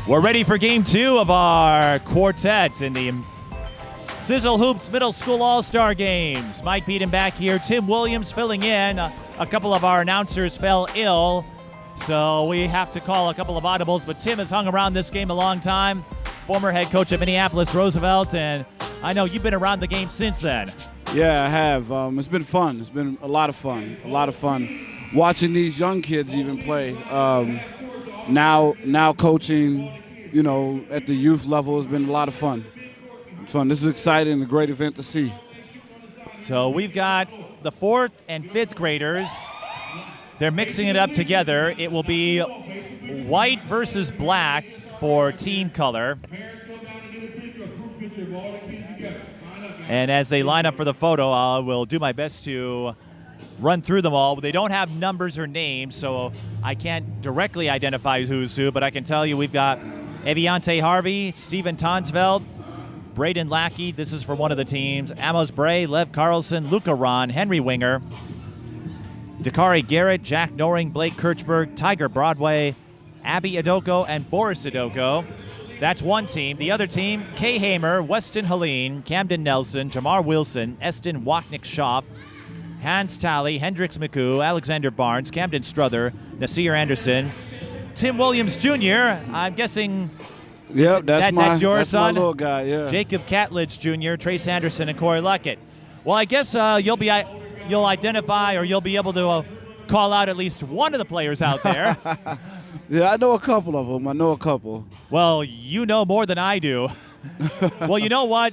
We're ready for game 2 of our quartet in the Sizzle Hoops Middle School All-Star Games. Mike Peden back here, Tim Williams filling in. A couple of our announcers fell ill, so we have to call a couple of audibles, but Tim has hung around this game a long time, former head coach at Minneapolis Roosevelt, and I know you've been around the game since then. Yeah, I have. It's been fun. It's been a lot of fun. A lot of fun watching these young kids even play. Now coaching, at the youth level has been a lot of fun. This is exciting, a great event to see. So we've got the 4th and 5th graders. They're mixing it up together. It will be white versus black for team color. And as they line up for the photo, I will do my best to run through them all. They don't have numbers or names, so I can't directly identify who's who, but I can tell you we've got Eviante Harvey, Steven Tonsveld, Braden Lackey, this is for one of the teams, Amos Bray, Lev Carlson, Luca Ron, Henry Winger, Dakari Garrett, Jack Noring, Blake Kirchberg, Tiger Broadway, Abby Adoko, and Boris Adoko. That's one team. The other team, Kay Hamer, Weston Helene, Camden Nelson, Jamar Wilson, Eston Wachnick-Schaff, Hans Talley, Hendrix McCoo, Alexander Barnes, Camden Struther, Nasir Anderson, Tim Williams Jr., I'm guessing yep, that's your that's son. My little guy, yeah. Jacob Catledge Jr., Trace Anderson, and Corey Luckett. Well, I guess you'll identify or you'll be able to call out at least one of the players out there. Yeah, I know a couple of them. Well, you know more than I do. Well, you know what?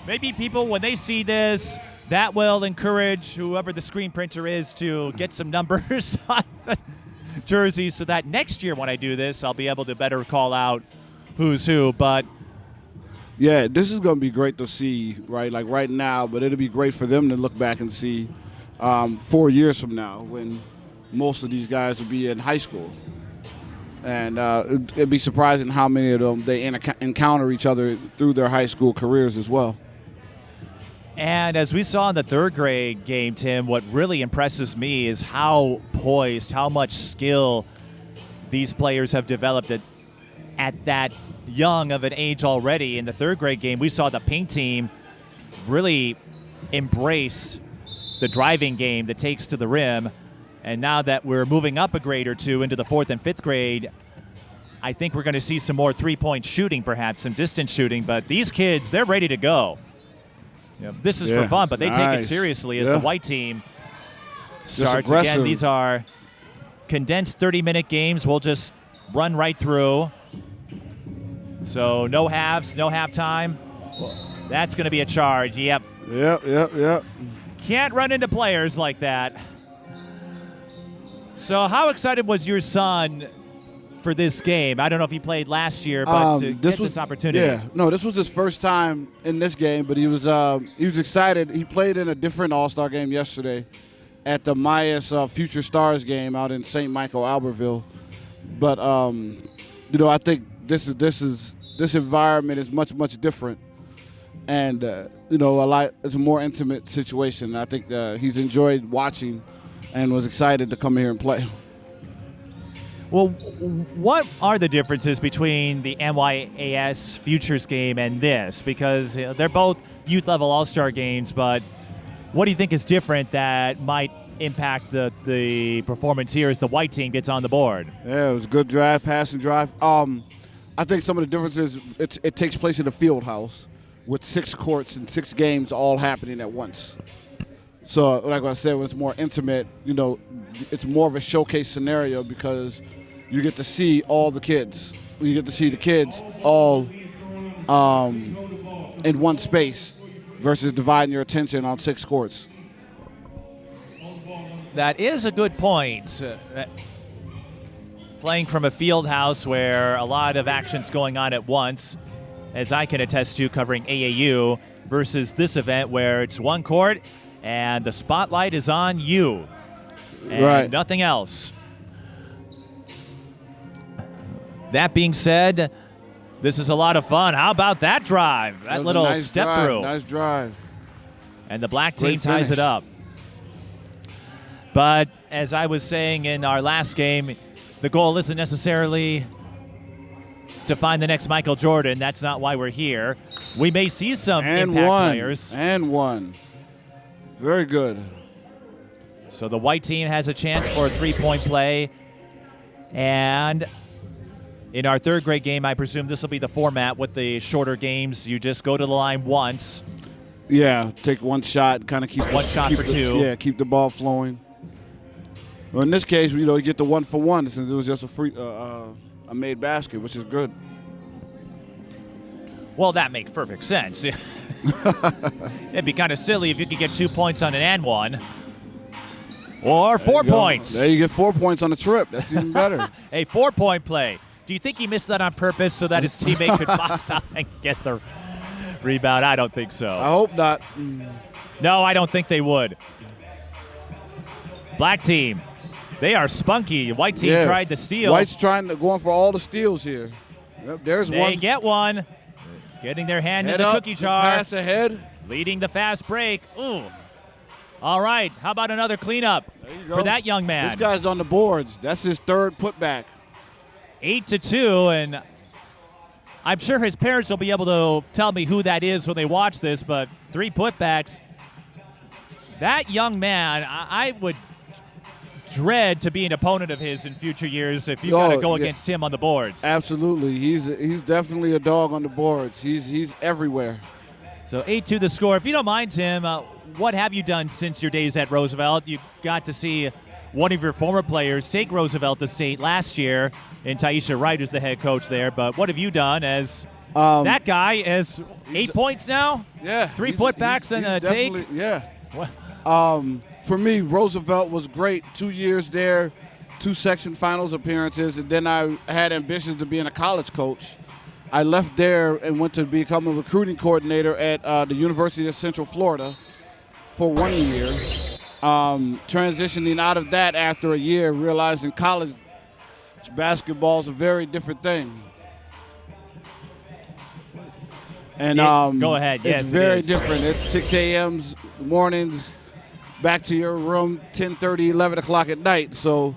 Maybe people, when they see this, that will encourage whoever the screen printer is to get some numbers on the jerseys so that next year when I do this, I'll be able to better call out who's who. But yeah, this is going to be great to see, right? Like right now, but it'll be great for them to look back and see 4 years from now when most of these guys will be in high school. And it'd be surprising how many of them they encounter each other through their high school careers as well. And as we saw in the 3rd grade game, Tim, what really impresses me is how poised, how much skill these players have developed at that young of an age already. In the 3rd grade game, we saw the pink team really embrace the driving game that takes to the rim. And now that we're moving up a grade or two into the 4th and 5th grade, I think we're going to see some more three-point shooting, perhaps some distance shooting. But these kids, they're ready to go. This is for fun, but they take it seriously as the white team starts. Again, these are condensed 30-minute games. We'll just run right through. So no halves, no halftime. That's going to be a charge. Yep. Yep. Can't run into players like that. So how excited was your son for this game? I don't know if he played last year, but to get this opportunity. Yeah, no, this was his first time in this game, but he was excited. He played in a different All-Star game yesterday at the Myas Future Stars game out in St. Michael, Albertville. But I think this environment is much different, and it's a more intimate situation. I think he's enjoyed watching and was excited to come here and play. Well, what are the differences between the NYAS Futures game and this? Because they're both youth-level all-star games, but what do you think is different that might impact the performance here as the white team gets on the board? Yeah, it was a good drive, pass and drive. I think some of the differences, it takes place in a field house with 6 courts and 6 games all happening at once. So, like I said, when it's more intimate, it's more of a showcase scenario because you get to see all the kids. You get to see the kids all in one space versus dividing your attention on 6 courts. That is a good point. Playing from a field house where a lot of action's going on at once, as I can attest to covering AAU, versus this event where it's one court and the spotlight is on you and nothing else. That being said, this is a lot of fun. How about that drive? That little step through. Nice drive. And the black team ties it up. But as I was saying in our last game, the goal isn't necessarily to find the next Michael Jordan. That's not why we're here. We may see some impact players. And one. Very good. So the white team has a chance for a three-point play. And in our third grade game, I presume this will be the format with the shorter games. You just go to the line once. Yeah, take one shot, kind of keep one shot for two. Yeah, keep the ball flowing. Well, in this case, you get the 1 for 1 since it was just a made basket, which is good. Well, that makes perfect sense. It'd be kind of silly if you could get 2 points on an and one. Or 4 points. There you get 4 points on the trip. That's even better. A 4-point play. Do you think he missed that on purpose so that his teammate could box out and get the rebound? I don't think so. I hope not. No, I don't think they would. Black team, they are spunky. White team tried to steal. White's going for all the steals here. Yep, there's one. They get one. Getting their hand Head in the up, cookie jar. Pass ahead. Leading the fast break. Ooh. All right, how about another cleanup for that young man? This guy's on the boards. That's his third putback. 8-2, and I'm sure his parents will be able to tell me who that is when they watch this, but 3 putbacks. That young man, I would dread to be an opponent of his in future years if you got to go against him on the boards. Absolutely. He's definitely a dog on the boards. He's everywhere. So 8-2 the score. If you don't mind, Tim, what have you done since your days at Roosevelt? You got to see one of your former players take Roosevelt to state last year, and Taisha Wright is the head coach there. But what have you done as that guy as 8 points now? Yeah. 3 putbacks and a take? Yeah. For me, Roosevelt was great. 2 years there, 2 section finals appearances, and then I had ambitions to being a college coach. I left there and went to become a recruiting coordinator at the University of Central Florida for 1 year. Transitioning out of that after a year, realizing college basketball is a very different thing. And go ahead. Yes, it's very different. It's 6 a.m. mornings, back to your room 10:30, 11 o'clock at night. So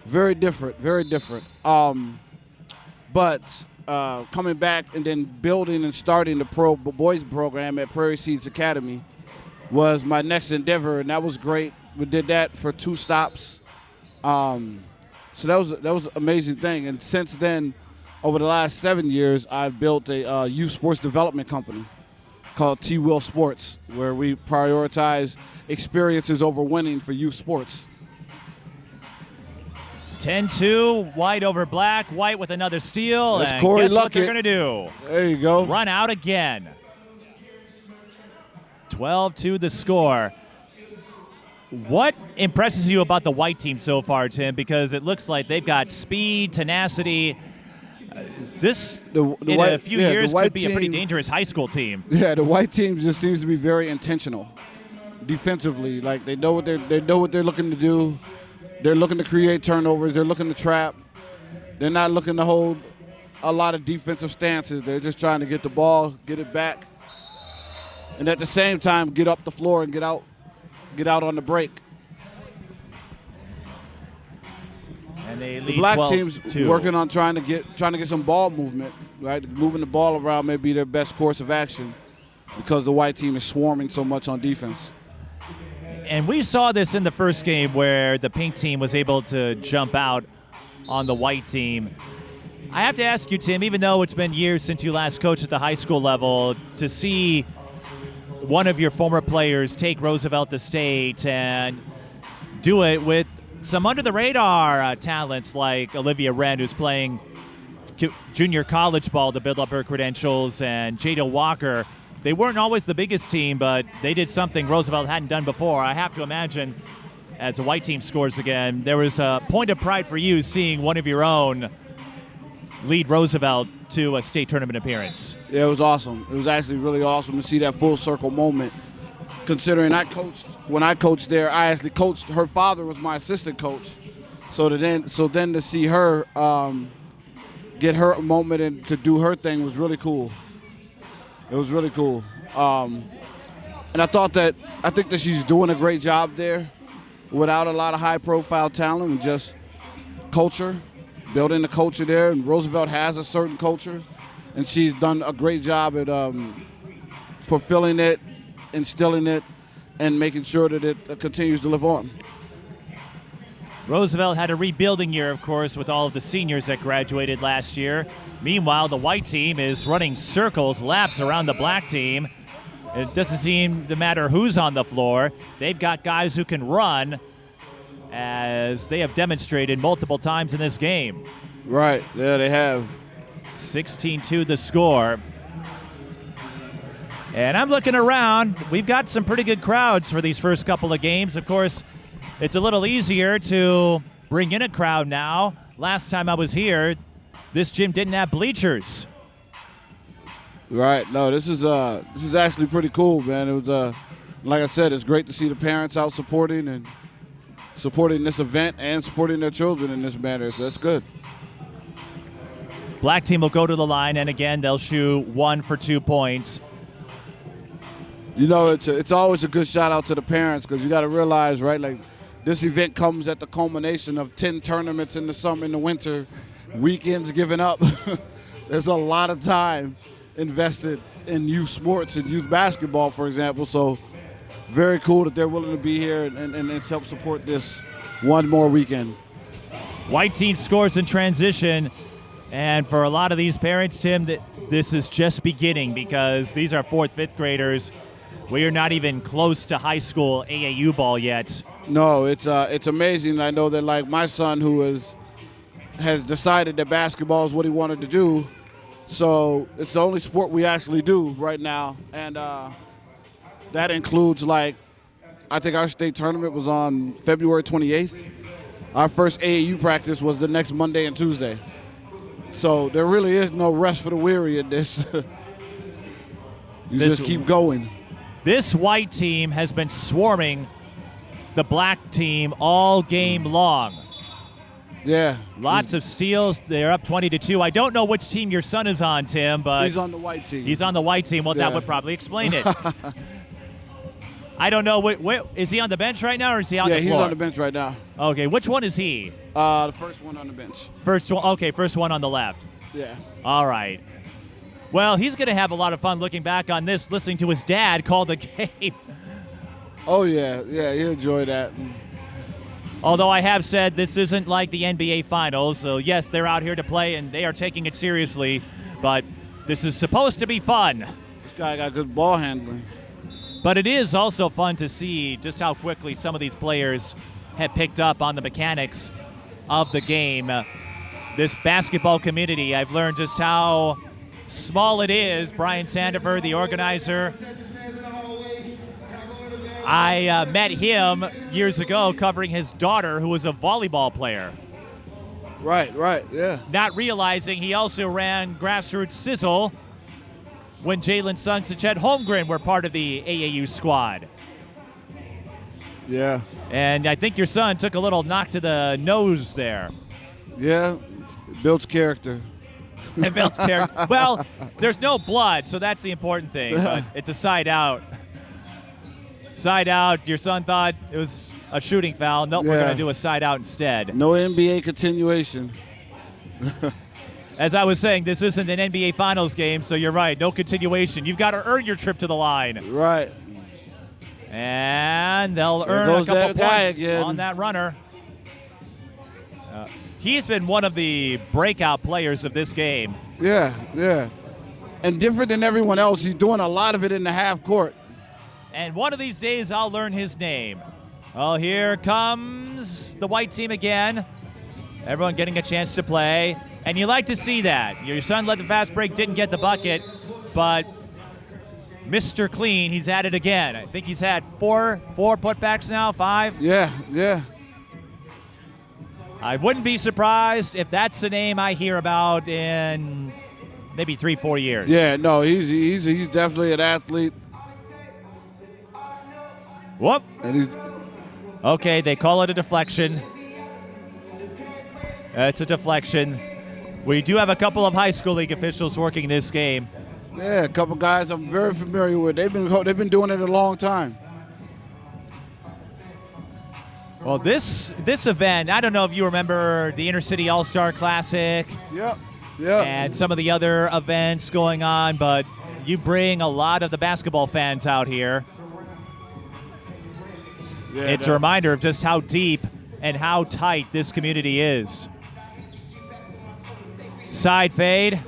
very different, very different. But coming back and then building and starting the boys program at Prairie Seeds Academy was my next endeavor, and that was great. We did that for 2 stops. So that was an amazing thing. And since then, over the last 7 years, I've built a youth sports development company called T-Will Sports, where we prioritize experiences over winning for youth sports. 10-2, White over Black. White with another steal. That's and Corey guess what Luckett. they're going to do? There you go. Run out again. 12-2 the score. What impresses you about the white team so far, Tim? Because it looks like they've got speed, tenacity. A few years could be a pretty dangerous high school team. Yeah, the white team just seems to be very intentional defensively. Like they know what they're looking to do. They're looking to create turnovers. They're looking to trap. They're not looking to hold a lot of defensive stances. They're just trying to get the ball, get it back, and at the same time get up the floor and get out on the break. And they lead the black 12-2. team's working on trying to get some ball movement, right? Moving the ball around may be their best course of action because the white team is swarming so much on defense. And we saw this in the first game where the pink team was able to jump out on the white team. I have to ask you, Tim, even though it's been years since you last coached at the high school level, to see one of your former players take Roosevelt to state and do it with some under-the-radar talents like Olivia Wren, who's playing junior college ball to build up her credentials, and Jada Walker. They weren't always the biggest team, but they did something Roosevelt hadn't done before. I have to imagine, as the white team scores again, there was a point of pride for you seeing one of your own lead Roosevelt to a state tournament appearance. Yeah, it was awesome. It was actually really awesome to see that full circle moment. Considering when I coached there, I actually coached. Her father was my assistant coach. So then to see her get her moment and to do her thing was really cool. It was really cool. And I think that she's doing a great job there without a lot of high-profile talent and just culture building the culture there. And Roosevelt has a certain culture, and she's done a great job at fulfilling it, instilling it, and making sure that it continues to live on. Roosevelt had a rebuilding year, of course, with all of the seniors that graduated last year. Meanwhile, the white team is running circles, laps around the black team. It doesn't seem to matter who's on the floor. They've got guys who can run, as they have demonstrated multiple times in this game. Right, yeah, they have. 16-2 the score. And I'm looking around. We've got some pretty good crowds for these first couple of games. Of course, it's a little easier to bring in a crowd now. Last time I was here, this gym didn't have bleachers. Right. No, this is actually pretty cool, man. It was like I said, it's great to see the parents out supporting this event and supporting their children in this manner. So that's good. Black team will go to the line, and again, they'll shoot 1 for 2 points. You know, it's always a good shout out to the parents, because you got to realize, right, like this event comes at the culmination of 10 tournaments in the summer, in the winter, weekends given up. There's a lot of time invested in youth sports and youth basketball, for example. So very cool that they're willing to be here and help support this one more weekend. White team scores in transition. And for a lot of these parents, Tim, this is just beginning, because these are 4th, 5th graders. We are not even close to high school AAU ball yet. No, it's amazing. I know that, like, my son, who has decided that basketball is what he wanted to do, so it's the only sport we actually do right now. And that includes, like, I think our state tournament was on February 28th. Our first AAU practice was the next Monday and Tuesday. So there really is no rest for the weary in this. Just keep going. This white team has been swarming the black team all game long. Yeah. Lots of steals. They're up 20-2. I don't know which team your son is on, Tim, but he's on the white team. He's on the white team. Well, that would probably explain it. I don't know. Is he on the bench right now, or is he on the floor? Yeah, he's on the bench right now. Okay, which one is he? The first one on the bench. First one. Okay, first one on the left. Yeah. All right. Well, he's going to have a lot of fun looking back on this, listening to his dad call the game. Oh, yeah. Yeah, he'll enjoy that. Although I have said this isn't like the NBA Finals, so yes, they're out here to play and they are taking it seriously, but this is supposed to be fun. This guy got good ball handling. But it is also fun to see just how quickly some of these players have picked up on the mechanics of the game. This basketball community, I've learned just how small it is. Brian Sandefur, the organizer, I met him years ago covering his daughter, who was a volleyball player. Right, yeah. Not realizing he also ran grassroots Sizzle when Jalen Suggs and Chet Holmgren were part of the AAU squad. Yeah. And I think your son took a little knock to the nose there. Yeah, it builds character. It builds character. Well, there's no blood, so that's the important thing, but it's a side out. Side out. Your son thought it was a shooting foul. Nope, we're going to do a side out instead. No NBA continuation. As I was saying, this isn't an NBA Finals game, so you're right. No continuation. You've got to earn your trip to the line. Right. And they'll earn a couple points on that runner. He's been one of the breakout players of this game. Yeah. And different than everyone else, he's doing a lot of it in the half court. And one of these days, I'll learn his name. Oh, here comes the white team again. Everyone getting a chance to play. And you like to see that. Your son led the fast break, didn't get the bucket, but Mr. Clean, he's at it again. I think he's had four putbacks now, 5. Yeah. I wouldn't be surprised if that's the name I hear about in maybe 3-4 years. Yeah, no, he's definitely an athlete. Whoop. And he's okay, they call it a deflection. It's a deflection. We do have a couple of high school league officials working this game. Yeah, a couple guys I'm very familiar with. They've been doing it a long time. Well, this event, I don't know if you remember the Intercity All-Star Classic. Yep. And some of the other events going on, but you bring a lot of the basketball fans out here. Yeah, it's a reminder of just how deep and how tight this community is. Side fade.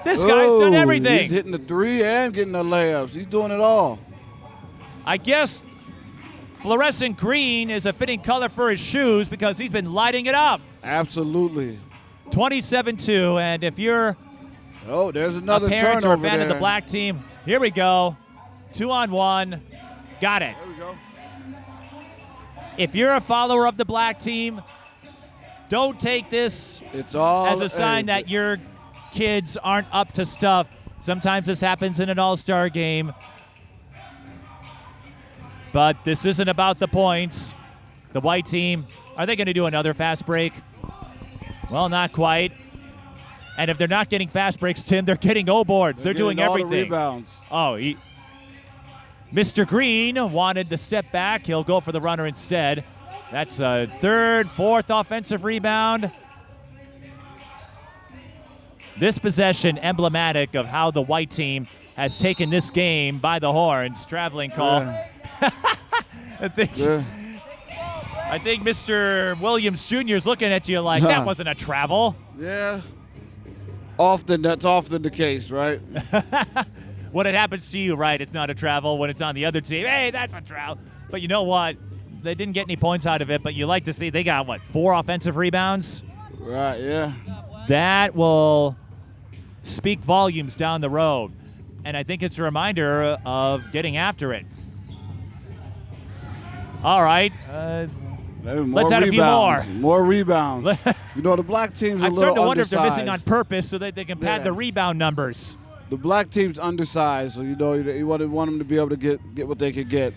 This guy's done everything. He's hitting the three and getting the layups. He's doing it all. I guess fluorescent green is a fitting color for his shoes because he's been lighting it up. Absolutely. 27-2, and if you're there's another a parent turnover or a fan there. of the black team, here we go. 2-on-1. Got it. There we go. If you're a follower of the black team, don't take this as a sign that your kids aren't up to stuff. Sometimes this happens in an all-star game. But this isn't about the points. The white team, are they going to do another fast break? Well, not quite. And if they're not getting fast breaks, Tim, they're getting O-boards. They're doing all everything. The rebounds. Mr. Green wanted the step back. He'll go for the runner instead. That's a third, fourth offensive rebound. This possession emblematic of how the white team has taken this game by the horns. Traveling call. Yeah. I think Mr. Williams Jr. is looking at you like, that wasn't a travel. Yeah. That's often the case, right? When it happens to you, right, it's not a travel. When it's on the other team, hey, that's a travel. But you know what? They didn't get any points out of it, but you like to see they got, 4 offensive rebounds? Right, yeah. That will speak volumes down the road. And I think it's a reminder of getting after it. All right. Let's add a few more. More rebounds. The black team's a little undersized. I'm starting to wonder if they're missing on purpose so that they can pad the rebound numbers. The black team's undersized, so you want them to be able to get what they can get.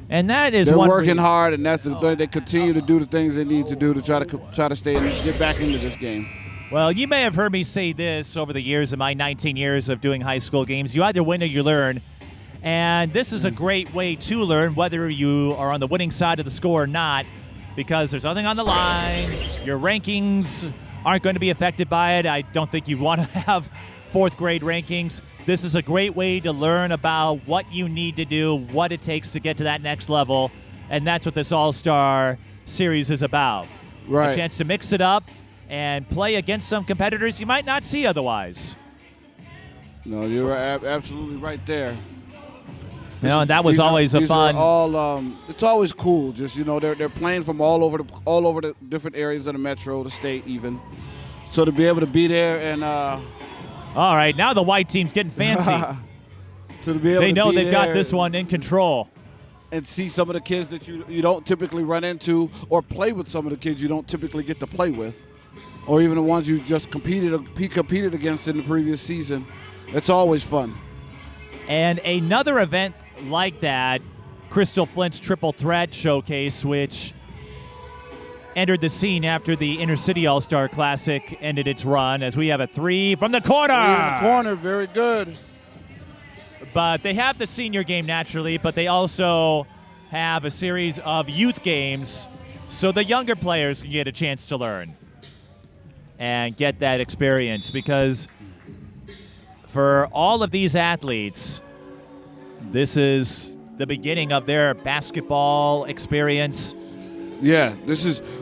And that is they're working hard, and they continue to do the things they need to do to try to stay and get back into this game. Well, you may have heard me say this over the years of my 19 years of doing high school games. You either win or you learn. And this is a great way to learn whether you are on the winning side of the score or not, because there's nothing on the line. Your rankings aren't going to be affected by it. I don't think you want to have fourth grade rankings. This is a great way to learn about what you need to do, what it takes to get to that next level, and that's what this All-Star Series is about. Right. A chance to mix it up and play against some competitors you might not see otherwise. No, you're absolutely right there. And that was always a fun. It's always cool. Just they're playing from all over the different areas of the metro, the state, even. So to be able to be there and. All right, now the white team's getting fancy. They know they've got this one in control. And see some of the kids that you don't typically run into, or play with some of the kids you don't typically get to play with, or even the ones you just competed against in the previous season. It's always fun. And another event like that, Crystal Flint's Triple Threat Showcase, which entered the scene after the Intercity All-Star Classic ended its run, as we have a 3 from the corner. In the corner, very good. But they have the senior game naturally, but they also have a series of youth games so the younger players can get a chance to learn and get that experience, because for all of these athletes, this is the beginning of their basketball experience. Yeah,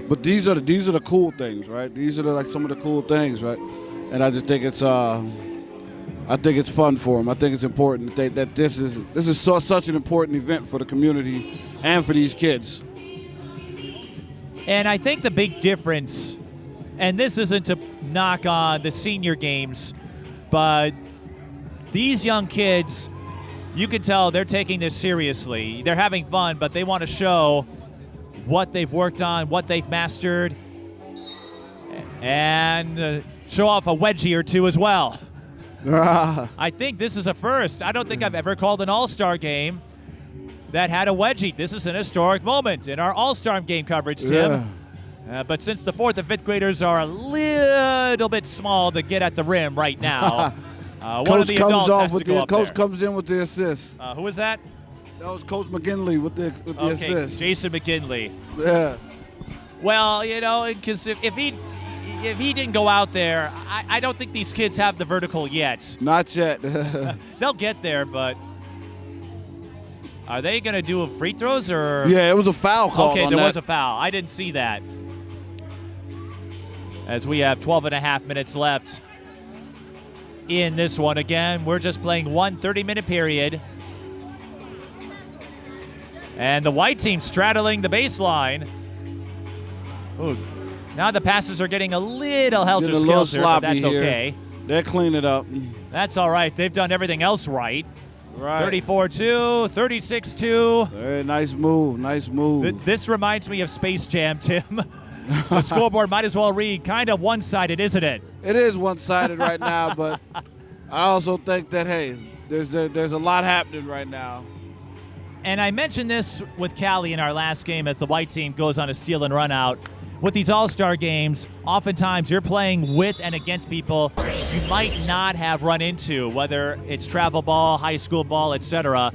but these are the cool things, right? These are some of the cool things, right? And I just think it's fun for them. I think it's important that this is such an important event for the community and for these kids. And I think the big difference, and this isn't to knock on the senior games, but these young kids, you can tell they're taking this seriously. They're having fun, but they want to show what they've worked on, what they've mastered, and show off a wedgie or two as well. I think this is a first. I don't think I've ever called an all-star game that had a wedgie. This is an historic moment in our all-star game coverage, Tim. Yeah. But since the 4th and 5th graders are a little bit small to get at the rim right now, one of the adults has to go up there. Coach comes in with the assist. Who is that? That was Coach McGinley with the assist. Jason McGinley. Yeah. Well, you know, because if he didn't go out there, I don't think these kids have the vertical yet. Not yet. They'll get there, but are they going to do free throws or? Yeah, it was a foul call. Okay, there was a foul. I didn't see that. As we have 12 and a half minutes left in this one. Again, we're just playing one 30-minute period. And the white team straddling the baseline. Ooh, now the passes are getting a little helter-skelter, but that's okay. They'll clean it up. That's all right. They've done everything else right. Right. 34-2, 36-2. Very nice move. Nice move. This reminds me of Space Jam, Tim. The scoreboard might as well read kind of one-sided, isn't it? It is one-sided right now, but I also think that, hey, there's a lot happening right now. And I mentioned this with Callie in our last game as the white team goes on a steal and run out. With these all-star games, oftentimes you're playing with and against people you might not have run into, whether it's travel ball, high school ball, etc.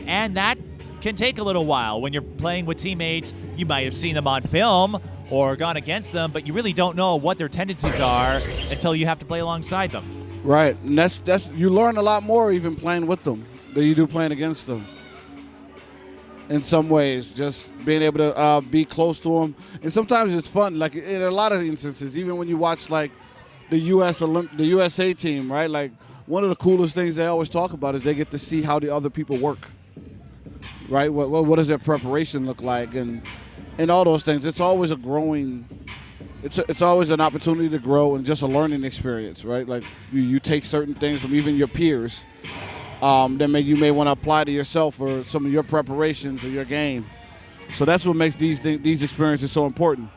And that can take a little while. When you're playing with teammates, you might have seen them on film or gone against them, but you really don't know what their tendencies are until you have to play alongside them. Right, and that's you learn a lot more even playing with them than you do playing against them. In some ways, just being able to be close to them, and sometimes it's fun. Like in a lot of instances, even when you watch like the USA team, right? Like one of the coolest things they always talk about is they get to see how the other people work, right? What does their preparation look like, and all those things. It's always a growing. It's always an opportunity to grow and just a learning experience, right? Like you take certain things from even your peers. That you may want to apply to yourself or some of your preparations or your game. So that's what makes these experiences so important.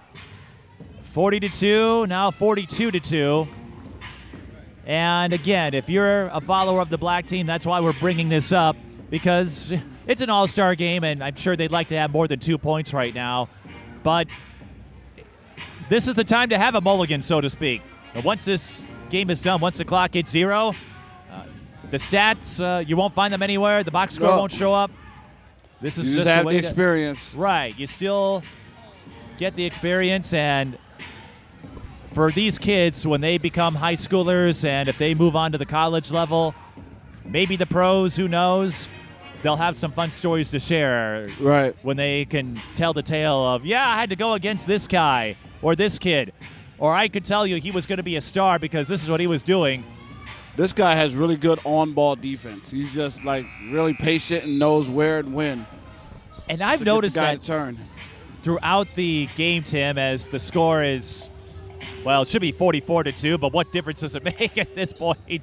40-2, now 42-2. And again, if you're a follower of the black team, that's why we're bringing this up, because it's an all-star game, and I'm sure they'd like to have more than 2 points right now. But this is the time to have a mulligan, so to speak. And once this game is done, once the clock hits 0, the stats, you won't find them anywhere. The box score won't show up. This is you just have the experience. Right. You still get the experience. And for these kids, when they become high schoolers and if they move on to the college level, maybe the pros, who knows, they'll have some fun stories to share. Right. When they can tell the tale of, yeah, I had to go against this guy or this kid. Or I could tell you he was going to be a star because this is what he was doing. This guy has really good on-ball defense. He's just like really patient and knows where and when. And I've noticed that turn. Throughout the game, Tim, as the score is, well, it should be 44-2, but what difference does it make at this point?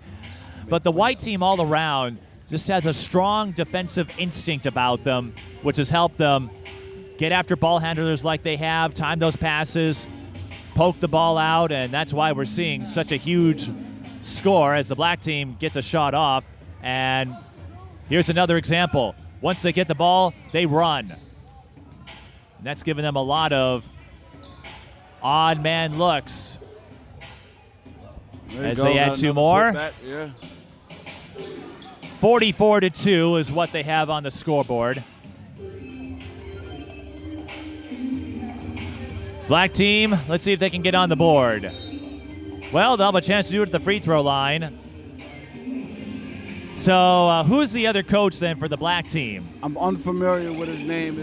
But the white team all around just has a strong defensive instinct about them, which has helped them get after ball handlers like they have, time those passes, poke the ball out, and that's why we're seeing such a huge score as the black team gets a shot off. And here's another example. Once they get the ball, they run. And that's given them a lot of odd man looks. As they add 2 more. 44-2 is what they have on the scoreboard. Black team, let's see if they can get on the board. Well, they'll have a chance to do it at the free throw line. So who's the other coach then for the black team? I'm unfamiliar with his name.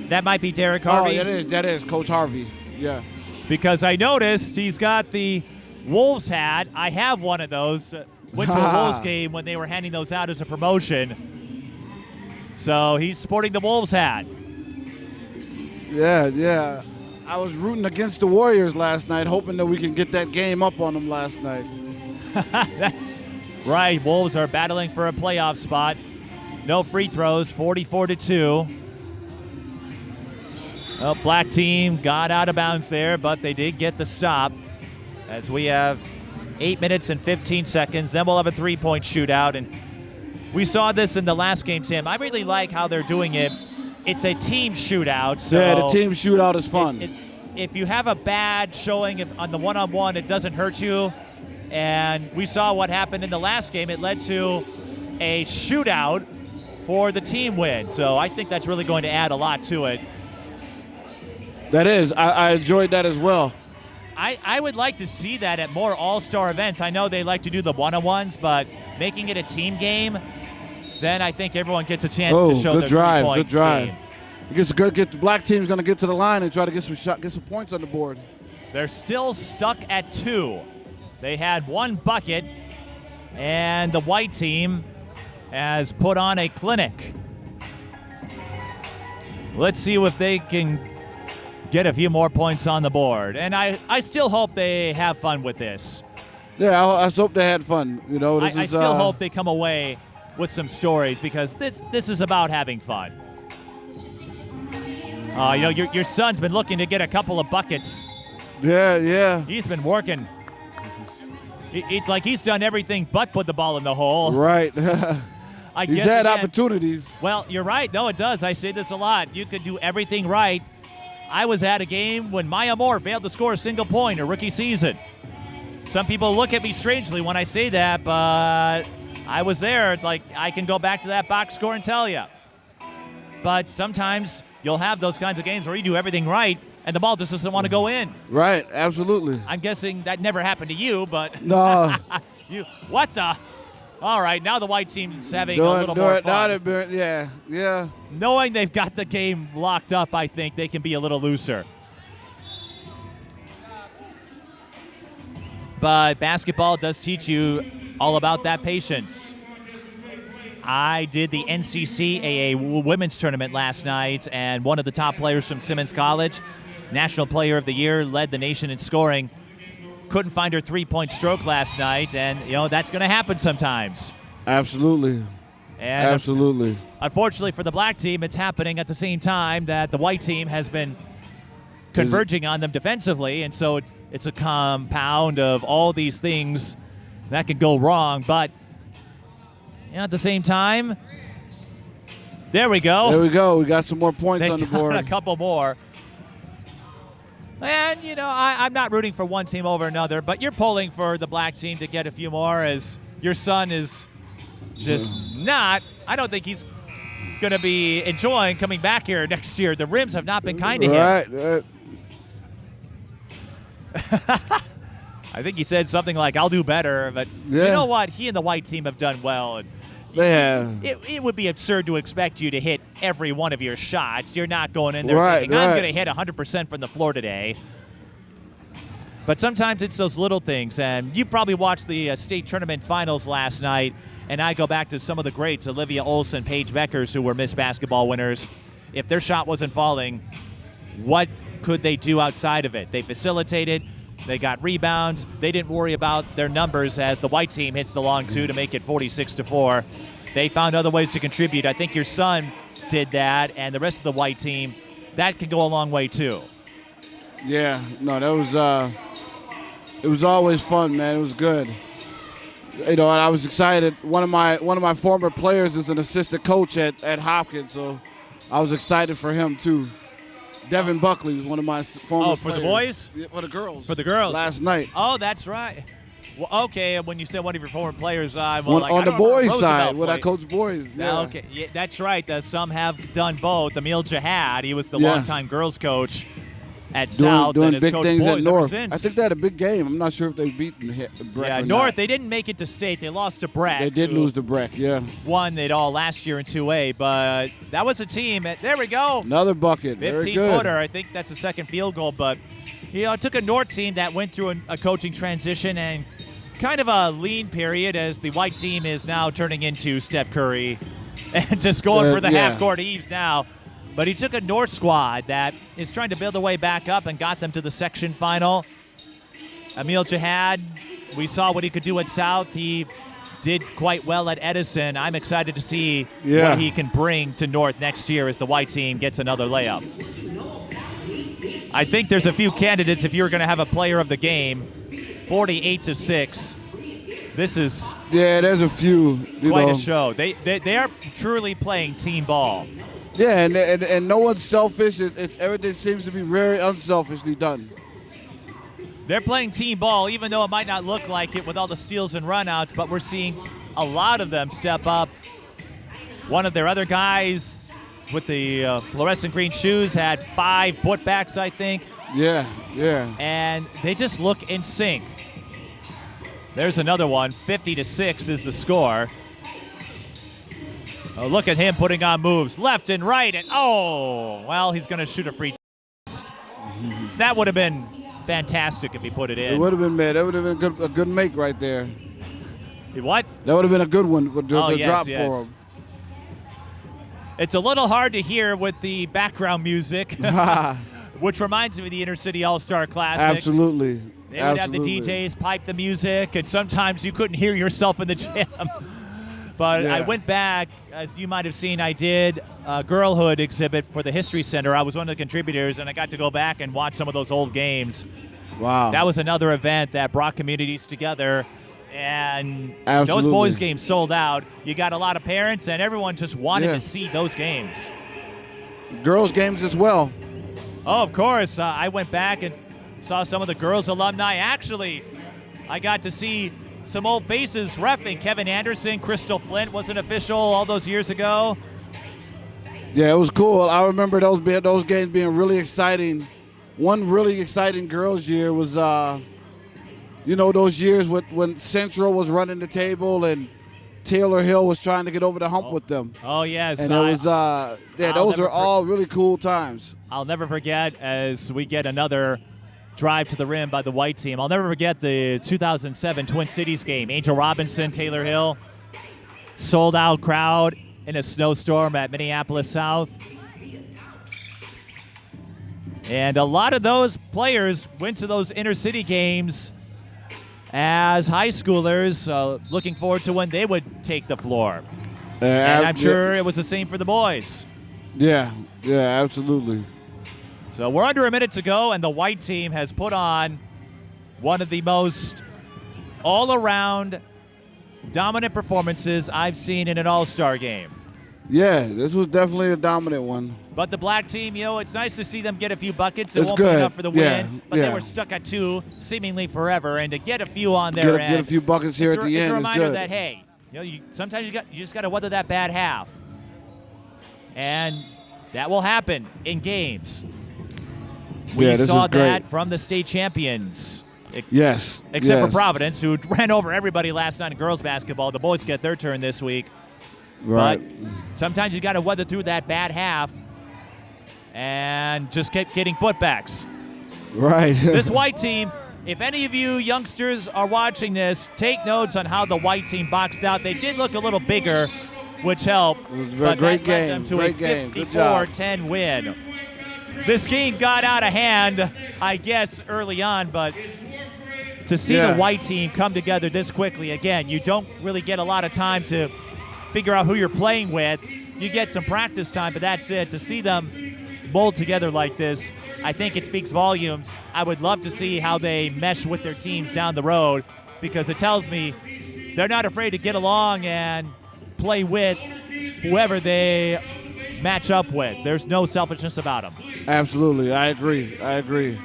That might be Derek Harvey. Oh, that is Coach Harvey. Yeah. Because I noticed he's got the Wolves hat. I have one of those. Went to a Wolves game when they were handing those out as a promotion. So he's sporting the Wolves hat. Yeah. I was rooting against the Warriors last night, hoping that we can get that game up on them last night. That's right. Wolves are battling for a playoff spot. No free throws, 44-2. Well, black team got out of bounds there, but they did get the stop. As we have 8 minutes and 15 seconds, then we'll have a three-point shootout. And we saw this in the last game, Tim. I really like how they're doing it. It's a team shootout. So yeah, the team shootout is fun. If you have a bad showing on the one-on-one, it doesn't hurt you. And we saw what happened in the last game. It led to a shootout for the team win. So I think that's really going to add a lot to it. That is. I enjoyed that as well. I would like to see that at more all-star events. I know they like to do the one-on-ones, but making it a team game, then I think everyone gets a chance to show their three-point good drive. game. The black team's going to get to the line and try to get some points on the board. They're still stuck at 2. They had 1 bucket, and the white team has put on a clinic. Let's see if they can get a few more points on the board. And I still hope they have fun with this. Yeah, I hope they had fun. You know, I still hope they come away with some stories, because this is about having fun. You know, your son's been looking to get a couple of buckets. Yeah. He's been working. It's like he's done everything but put the ball in the hole. Right. He's had opportunities. Well, you're right. No, it does. I say this a lot. You could do everything right. I was at a game when Maya Moore failed to score a single point her rookie season. Some people look at me strangely when I say that, but I was there. Like, I can go back to that box score and tell you. But sometimes you'll have those kinds of games where you do everything right, and the ball just doesn't want to go in. Right, absolutely. I'm guessing that never happened to you, but no. What the? All right, now the white team's having a little more fun. Yeah. Knowing they've got the game locked up, I think they can be a little looser. But basketball does teach you all about that patience. I did the NCCAA women's tournament last night, and one of the top players from Simmons College, National Player of the Year, led the nation in scoring. Couldn't find her three-point stroke last night, and, you know, that's going to happen sometimes. Absolutely. Absolutely. Unfortunately for the black team, it's happening at the same time that the white team has been converging on them defensively, and so it's a compound of all these things that could go wrong. But, you know, at the same time, there we go. There we go. We got some more points on the board. A couple more. And, you know, I'm not rooting for one team over another, but you're pulling for the black team to get a few more, as your son is just not. I don't think he's going to be enjoying coming back here next year. The rims have not been kind to him. Right. I think he said something like, I'll do better. But you know what? He and the white team have done well. And they have. It would be absurd to expect you to hit every one of your shots. You're not going in there thinking, I'm going to hit 100% from the floor today. But sometimes it's those little things. And you probably watched the state tournament finals last night, and I go back to some of the greats, Olivia Olson, Paige Beckers, who were Miss Basketball winners. If their shot wasn't falling, what could they do outside of it? They facilitated. They got rebounds. They didn't worry about their numbers as the white team hits the long two to make it 46-4. They found other ways to contribute. I think your son did that, and the rest of the white team, that can go a long way too. Yeah, no, that was it was always fun, man. It was good. You know, I was excited. One of my former players is an assistant coach at Hopkins, so I was excited for him too. Devin Buckley was one of my former players. For the boys? Yeah, for the girls. For the girls. Last night. Oh, that's right. Well, okay, when you said one of your former players, on the boys' side, when I coach boys. Yeah. Okay, yeah, that's right. Some have done both. Emil Jihad, he was the longtime girls coach at South. Doing and big coached things boys at North. Ever since. I think they had a big game. I'm not sure if they beat Breck or North, not. they didn't make it to state. They lost to Breck. They did lose to Breck, yeah. Won it all last year in 2A, but that was a team. There we go. Another bucket. 15-footer. I think that's the second field goal, but you know, it took a North team that went through a coaching transition and kind of a lean period, as the white team is now turning into Steph Curry and just going for the half-court eaves now. But he took a North squad that is trying to build their way back up and got them to the section final. Emil Jihad, we saw what he could do at South. He did quite well at Edison. I'm excited to see what he can bring to North next year as the white team gets another layup. I think there's a few candidates if you were going to have a player of the game. 48-6. This is there's a few. Quite a show. They are truly playing team ball. Yeah, and no one's selfish. Everything seems to be very unselfishly done. They're playing team ball, even though it might not look like it with all the steals and runouts, but we're seeing a lot of them step up One of their other guys with the fluorescent green shoes had 5 putbacks, I think. Yeah. And they just look in sync. There's another one. 50-6 is the score. Oh, look at him putting on moves left and right. And well, he's going to shoot a free. That would have been fantastic if he put it in. It would have been, man. That would have been a good make right there. What? That would have been a good one to drop yes. for him. It's a little hard to hear with the background music, which reminds me of the Intercity All-Star Classic. Absolutely. They would have the DJs pipe the music, and sometimes you couldn't hear yourself in the jam. But I went back, as you might have seen, I did a girlhood exhibit for the History Center. I was one of the contributors, and I got to go back and watch some of those old games. Wow. That was another event that brought communities together. And Absolutely. those boys' games sold out. You got a lot of parents, and everyone just wanted to see those games. Girls' games as well. Oh, of course. I went back and saw some of the girls' alumni. Actually, I got to see some old faces reffing. Kevin Anderson, Crystal Flint was an official all those years ago. Yeah, it was cool. I remember those games being really exciting. One really exciting girls' year was those years when Central was running the table and Taylor Hill was trying to get over the hump with them. Oh, yes. And it was, those are all really cool times. I'll never forget as we get another drive to the rim by the white team. I'll never forget the 2007 Twin Cities game. Angel Robinson, Taylor Hill, sold out crowd in a snowstorm at Minneapolis South. And a lot of those players went to those inner-city games as high schoolers, looking forward to when they would take the floor. And I'm sure it was the same for the boys. Yeah, absolutely. So we're under a minute to go, and the white team has put on one of the most all-around dominant performances I've seen in an all-star game. Yeah, this was definitely a dominant one. But the black team, it's nice to see them get a few buckets. It It's won't good. be enough for the Yeah, win, but yeah. they were stuck at 2 seemingly forever, and to get a few on their end. Get a few buckets here at the It's end a is reminder good. that, hey, sometimes you just got to weather that bad half. And that will happen in games. We saw that from the state champions. Yes. Except for Providence, who ran over everybody last night in girls basketball. The boys get their turn this week. Right. But sometimes you got to weather through that bad half and just keep getting putbacks. Right. This white team, if any of you youngsters are watching this, take notes on how the white team boxed out. They did look a little bigger, which helped. It was a but great that led game. them to Great a game. Good job. 54-10 win. This game got out of hand, I guess, early on, but to see the white team come together this quickly, again, you don't really get a lot of time to figure out who you're playing with. You get some practice time, but that's it. To see them mold together like this, I think it speaks volumes. I would love to see how they mesh with their teams down the road, because it tells me they're not afraid to get along and play with whoever they match up with. There's no selfishness about them. Absolutely. I agree.